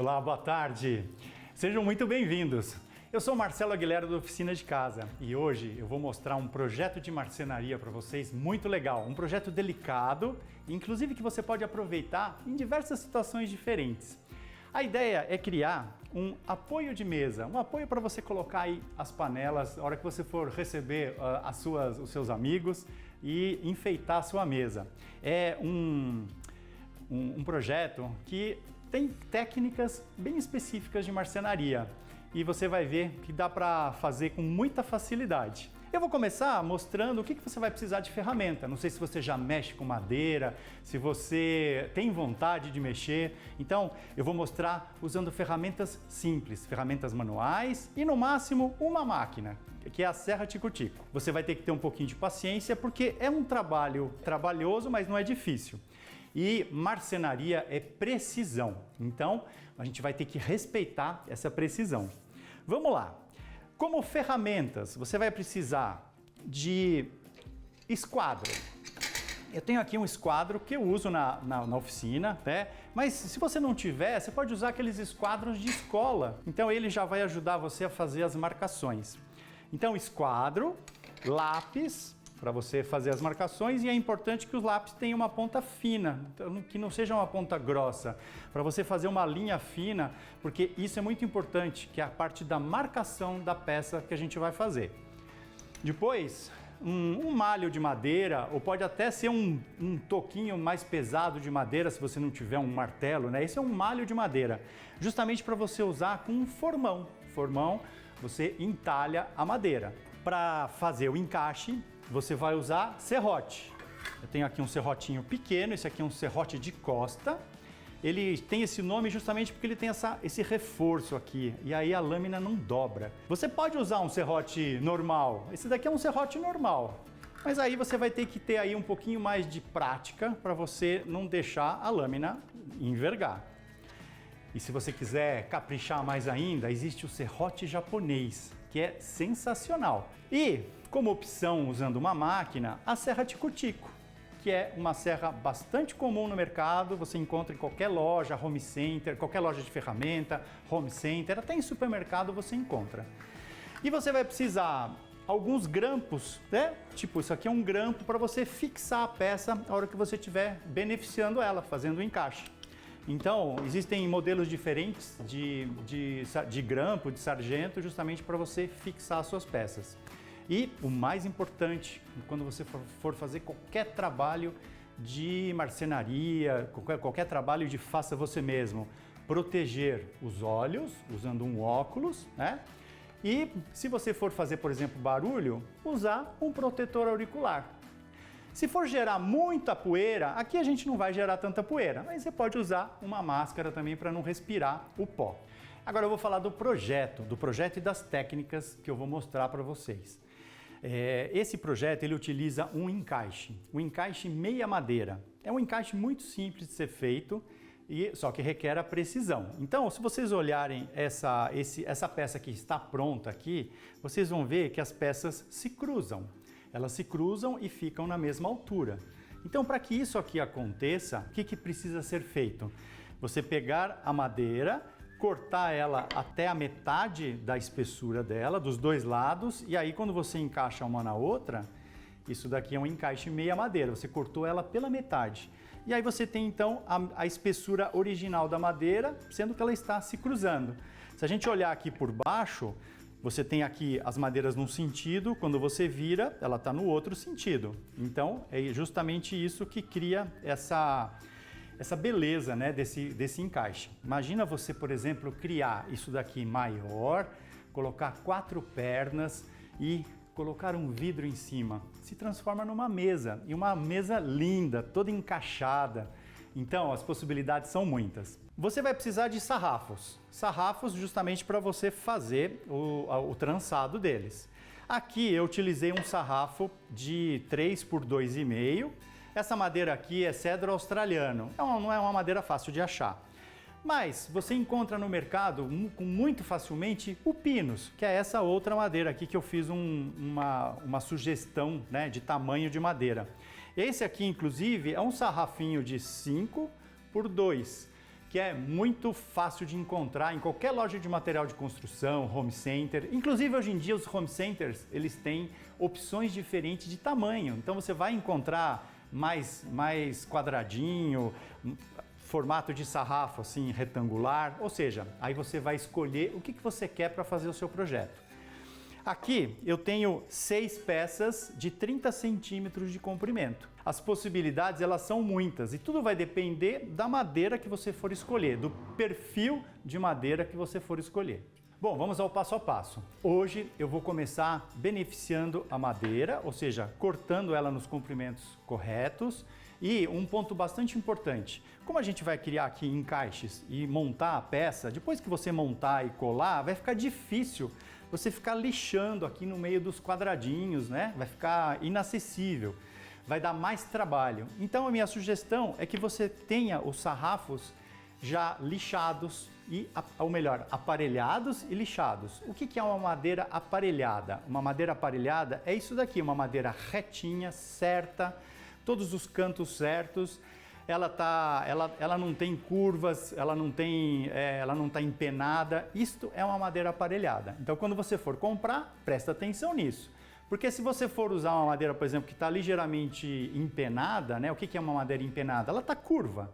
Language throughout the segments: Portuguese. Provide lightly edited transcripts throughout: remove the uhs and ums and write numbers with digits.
Olá, boa tarde. Sejam muito bem-vindos. Eu sou Marcelo Aguilera da Oficina de Casa e hoje eu vou mostrar um projeto de marcenaria para vocês muito legal, um projeto delicado, inclusive que você pode aproveitar em diversas situações diferentes. A ideia é criar um apoio de mesa, um apoio para você colocar aí as panelas na hora que você for receber os seus amigos e enfeitar a sua mesa. É um projeto que tem técnicas bem específicas de marcenaria e você vai ver que dá para fazer com muita facilidade. Eu vou começar mostrando o que você vai precisar de ferramenta. Não sei se você já mexe com madeira, se você tem vontade de mexer. Então, eu vou mostrar usando ferramentas simples, ferramentas manuais e, no máximo, uma máquina, que é a serra tico-tico. Você vai ter que ter um pouquinho de paciência porque é um trabalho trabalhoso, mas não é difícil. E marcenaria é precisão. Então, a gente vai ter que respeitar essa precisão. Vamos lá. Como ferramentas, você vai precisar de esquadro. Eu tenho aqui um esquadro que eu uso na oficina, né? Mas se você não tiver, você pode usar aqueles esquadros de escola. Então ele já vai ajudar você a fazer as marcações. Então esquadro, lápis, para você fazer as marcações, e é importante que os lápis tenham uma ponta fina, que não seja uma ponta grossa, para você fazer uma linha fina, porque isso é muito importante, que é a parte da marcação da peça que a gente vai fazer. Depois, um malho de madeira, ou pode até ser um toquinho mais pesado de madeira, se você não tiver um martelo, né? Esse é um malho de madeira, justamente para você usar com um formão. Formão, você entalha a madeira. Para fazer o encaixe, você vai usar serrote. Eu tenho aqui um serrotinho pequeno, esse aqui é um serrote de costa. Ele tem esse nome justamente porque ele tem esse reforço aqui, e aí a lâmina não dobra. Você pode usar um serrote normal, esse daqui é um serrote normal, mas aí você vai ter que ter aí um pouquinho mais de prática para você não deixar a lâmina envergar. E se você quiser caprichar mais ainda, existe o serrote japonês, que é sensacional. E, como opção usando uma máquina, a serra tico-tico, que é uma serra bastante comum no mercado, você encontra em qualquer loja, home center, qualquer loja de ferramenta, home center, até em supermercado você encontra. E você vai precisar alguns grampos, né? Tipo, isso aqui é um grampo para você fixar a peça na hora que você estiver beneficiando ela, fazendo o encaixe. Então, existem modelos diferentes de grampo, de sargento, justamente para você fixar as suas peças. E o mais importante, quando você for fazer qualquer trabalho de marcenaria, qualquer trabalho de faça você mesmo, proteger os olhos, usando um óculos, né? E se você for fazer, por exemplo, barulho, usar um protetor auricular. Se for gerar muita poeira, aqui a gente não vai gerar tanta poeira, mas você pode usar uma máscara também para não respirar o pó. Agora eu vou falar do projeto e das técnicas que eu vou mostrar para vocês. Esse projeto ele utiliza um encaixe meia madeira. É um encaixe muito simples de ser feito, só que requer a precisão. Então, se vocês olharem essa peça que está pronta aqui, vocês vão ver que as peças se cruzam. Elas se cruzam e ficam na mesma altura. Então, para que isso aqui aconteça, o que precisa ser feito? Você pegar a madeira, cortar ela até a metade da espessura dela, dos dois lados, e aí quando você encaixa uma na outra, isso daqui é um encaixe meia madeira, você cortou ela pela metade. E aí você tem então a espessura original da madeira, sendo que ela está se cruzando. Se a gente olhar aqui por baixo, você tem aqui as madeiras num sentido, quando você vira, ela está no outro sentido. Então, é justamente isso que cria essa beleza, né, desse encaixe. Imagina você, por exemplo, criar isso daqui maior, colocar 4 pernas e colocar um vidro em cima. Se transforma numa mesa, e uma mesa linda, toda encaixada. Então, as possibilidades são muitas. Você vai precisar de sarrafos. Sarrafos justamente para você fazer o trançado deles. Aqui eu utilizei um sarrafo de 3 por 2,5. Essa madeira aqui é cedro australiano. Não é uma madeira fácil de achar. Mas você encontra no mercado muito facilmente o pinus, que é essa outra madeira aqui que eu fiz uma sugestão, né, de tamanho de madeira. Esse aqui, inclusive, é um sarrafinho de 5 por 2, que é muito fácil de encontrar em qualquer loja de material de construção, home center. Inclusive hoje em dia os home centers, eles têm opções diferentes de tamanho. Então você vai encontrar mais quadradinho, formato de sarrafo assim retangular, ou seja, aí você vai escolher o que você quer para fazer o seu projeto. Aqui eu tenho 6 peças de 30 centímetros de comprimento. As possibilidades elas são muitas e tudo vai depender da madeira que você for escolher, do perfil de madeira que você for escolher. Bom, vamos ao passo a passo. Hoje eu vou começar beneficiando a madeira, ou seja, cortando ela nos comprimentos corretos. E um ponto bastante importante, como a gente vai criar aqui encaixes e montar a peça, depois que você montar e colar, vai ficar difícil você ficar lixando aqui no meio dos quadradinhos, né? Vai ficar inacessível, vai dar mais trabalho. Então a minha sugestão é que você tenha os sarrafos já lixados ou melhor, aparelhados e lixados. O que é uma madeira aparelhada? Uma madeira aparelhada é isso daqui, uma madeira retinha, certa, todos os cantos certos. Ela não tem curvas, ela não está empenada. Isto é uma madeira aparelhada. Então, quando você for comprar, presta atenção nisso. Porque se você for usar uma madeira, por exemplo, que está ligeiramente empenada, né? O que é uma madeira empenada? Ela está curva.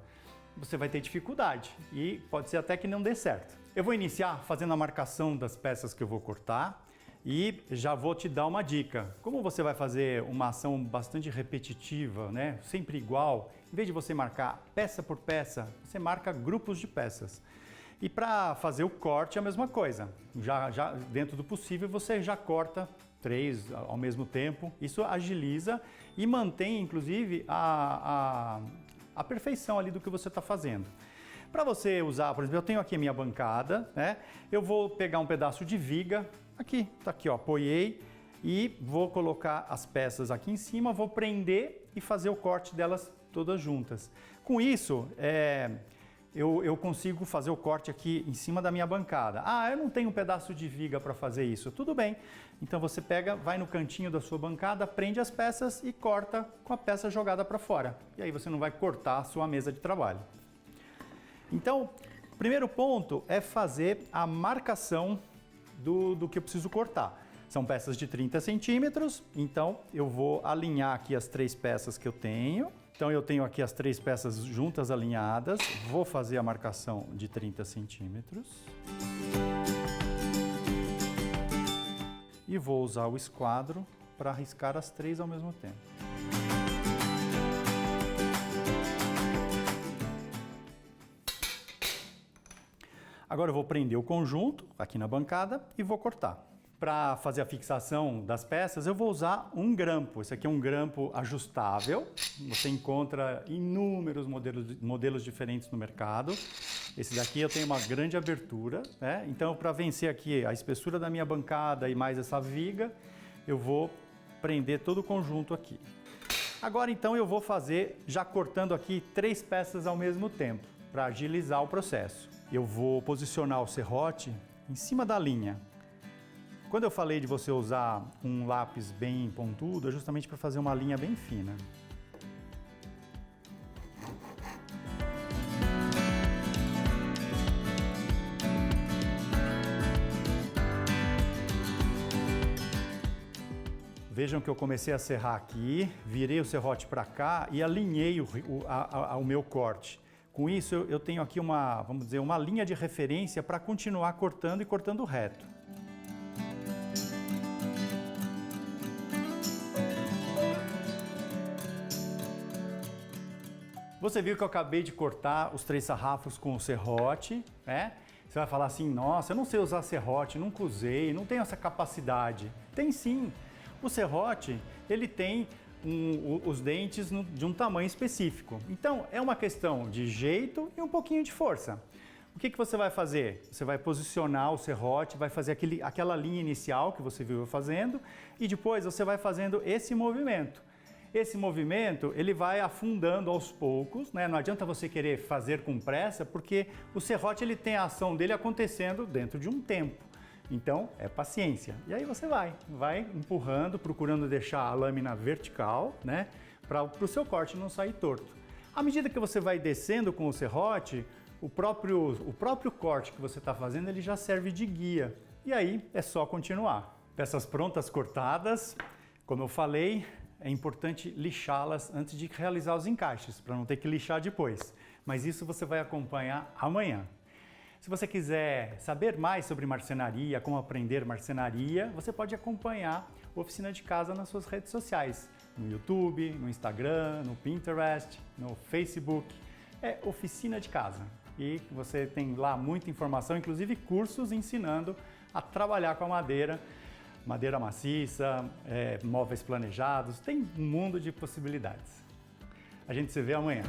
Você vai ter dificuldade e pode ser até que não dê certo. Eu vou iniciar fazendo a marcação das peças que eu vou cortar. E já vou te dar uma dica. Como você vai fazer uma ação bastante repetitiva, né? Sempre igual, em vez de você marcar peça por peça, você marca grupos de peças. E para fazer o corte é a mesma coisa. Já dentro do possível você já corta 3 ao mesmo tempo. Isso agiliza e mantém inclusive a perfeição ali do que você está fazendo. Para você usar, por exemplo, eu tenho aqui a minha bancada, né? Eu vou pegar um pedaço de viga. Aqui, tá aqui, ó, apoiei e vou colocar as peças aqui em cima, vou prender e fazer o corte delas todas juntas. Com isso, eu consigo fazer o corte aqui em cima da minha bancada. Ah, eu não tenho um pedaço de viga para fazer isso. Tudo bem. Então você pega, vai no cantinho da sua bancada, prende as peças e corta com a peça jogada para fora. E aí você não vai cortar a sua mesa de trabalho. Então, o primeiro ponto é fazer a marcação do que eu preciso cortar. São peças de 30 centímetros, então eu vou alinhar aqui as 3 peças que eu tenho. Então eu tenho aqui as 3 peças juntas alinhadas, vou fazer a marcação de 30 centímetros. E vou usar o esquadro para riscar as 3 ao mesmo tempo. Agora eu vou prender o conjunto aqui na bancada e vou cortar. Para fazer a fixação das peças, eu vou usar um grampo. Esse aqui é um grampo ajustável. Você encontra inúmeros modelos diferentes no mercado. Esse daqui eu tenho uma grande abertura, né? Então, para vencer aqui a espessura da minha bancada e mais essa viga, eu vou prender todo o conjunto aqui. Agora, então, eu vou fazer, já cortando aqui 3 peças ao mesmo tempo, para agilizar o processo. Eu vou posicionar o serrote em cima da linha. Quando eu falei de você usar um lápis bem pontudo, é justamente para fazer uma linha bem fina. Vejam que eu comecei a serrar aqui, virei o serrote para cá e alinhei o meu corte. Com isso, eu tenho aqui vamos dizer, uma linha de referência para continuar cortando e cortando reto. Você viu que eu acabei de cortar os 3 sarrafos com o serrote, né? Você vai falar assim, nossa, eu não sei usar serrote, nunca usei, não tenho essa capacidade. Tem sim. O serrote, ele tem os dentes de um tamanho específico. Então, é uma questão de jeito e um pouquinho de força. O que você vai fazer? Você vai posicionar o serrote, vai fazer aquela linha inicial que você viu eu fazendo e depois você vai fazendo esse movimento. Esse movimento, ele vai afundando aos poucos, né? Não adianta você querer fazer com pressa, porque o serrote ele tem a ação dele acontecendo dentro de um tempo. Então, é paciência. E aí você vai empurrando, procurando deixar a lâmina vertical, né? Para o seu corte não sair torto. À medida que você vai descendo com o serrote, o próprio corte que você está fazendo ele já serve de guia. E aí é só continuar. Peças prontas cortadas, como eu falei, é importante lixá-las antes de realizar os encaixes, para não ter que lixar depois. Mas isso você vai acompanhar amanhã. Se você quiser saber mais sobre marcenaria, como aprender marcenaria, você pode acompanhar a Oficina de Casa nas suas redes sociais. No YouTube, no Instagram, no Pinterest, no Facebook. É Oficina de Casa. E você tem lá muita informação, inclusive cursos ensinando a trabalhar com a madeira. Madeira maciça, móveis planejados, tem um mundo de possibilidades. A gente se vê amanhã.